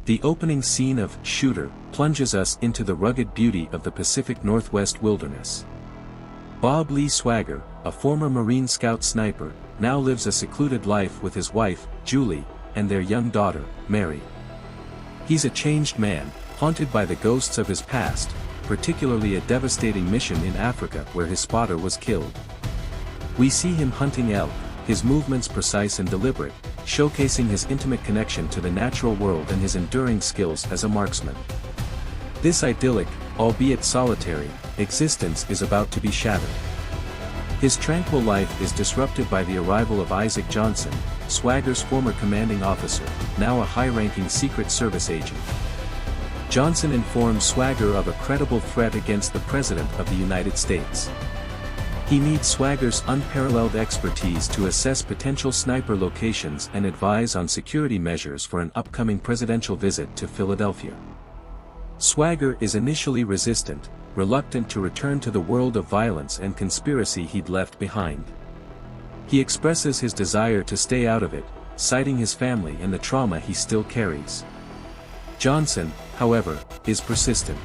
The opening scene of Shooter plunges us into the rugged beauty of the Pacific Northwest wilderness. Bob Lee Swagger, a former Marine Scout sniper, now lives a secluded life with his wife, Julie, and their young daughter, Mary. He's a changed man, haunted by the ghosts of his past, particularly a devastating mission in Africa where his spotter was killed. We see him hunting elk, his movements precise and deliberate, showcasing his intimate connection to the natural world and his enduring skills as a marksman. This idyllic, albeit solitary, existence is about to be shattered. His tranquil life is disrupted by the arrival of Isaac Johnson, Swagger's former commanding officer, now a high-ranking Secret Service agent. Johnson informs Swagger of a credible threat against the President of the United States. He needs Swagger's unparalleled expertise to assess potential sniper locations and advise on security measures for an upcoming presidential visit to Philadelphia. Swagger is initially resistant, reluctant to return to the world of violence and conspiracy he'd left behind. He expresses his desire to stay out of it, citing his family and the trauma he still carries. Johnson, however, is persistent.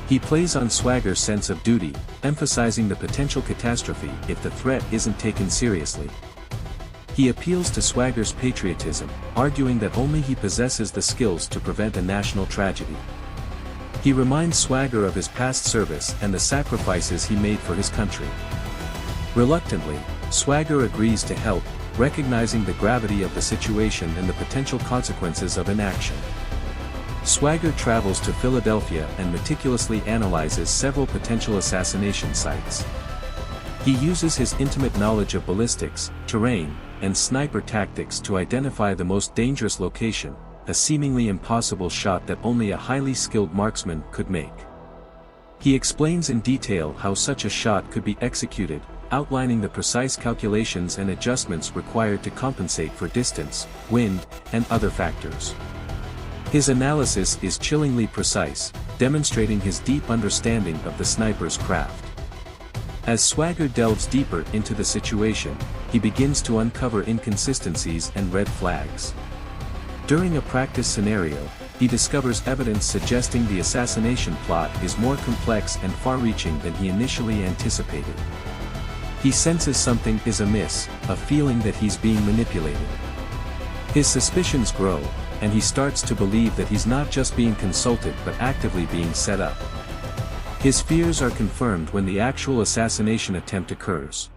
He plays on Swagger's sense of duty, emphasizing the potential catastrophe if the threat isn't taken seriously. He appeals to Swagger's patriotism, arguing that only he possesses the skills to prevent a national tragedy. He reminds Swagger of his past service and the sacrifices he made for his country. Reluctantly, Swagger agrees to help, recognizing the gravity of the situation and the potential consequences of inaction. Swagger travels to Philadelphia and meticulously analyzes several potential assassination sites. He uses his intimate knowledge of ballistics, terrain, and sniper tactics to identify the most dangerous location, a seemingly impossible shot that only a highly skilled marksman could make. He explains in detail how such a shot could be executed, outlining the precise calculations and adjustments required to compensate for distance, wind, and other factors. His analysis is chillingly precise, demonstrating his deep understanding of the sniper's craft. As Swagger delves deeper into the situation, he begins to uncover inconsistencies and red flags. During a practice scenario, he discovers evidence suggesting the assassination plot is more complex and far-reaching than he initially anticipated. He senses something is amiss, a feeling that he's being manipulated. His suspicions grow, and he starts to believe that he's not just being consulted but actively being set up. His fears are confirmed when the actual assassination attempt occurs.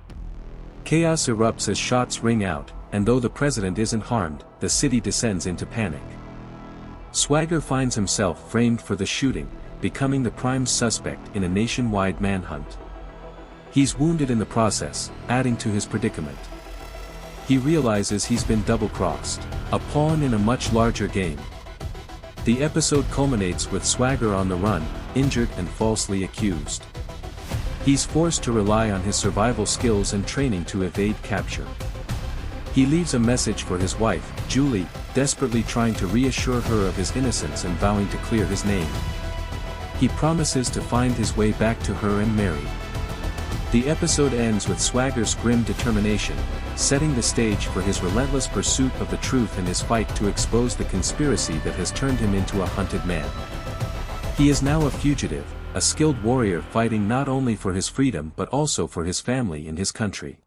Chaos erupts as shots ring out, and though the president isn't harmed, the city descends into panic. Swagger finds himself framed for the shooting, becoming the prime suspect in a nationwide manhunt. He's wounded in the process, adding to his predicament. He realizes he's been double-crossed, a pawn in a much larger game. The episode culminates with Swagger on the run, injured and falsely accused. He's forced to rely on his survival skills and training to evade capture. He leaves a message for his wife, Julie, desperately trying to reassure her of his innocence and vowing to clear his name. He promises to find his way back to her and Mary. The episode ends with Swagger's grim determination, setting the stage for his relentless pursuit of the truth and his fight to expose the conspiracy that has turned him into a hunted man. He is now a fugitive, a skilled warrior fighting not only for his freedom but also for his family and his country.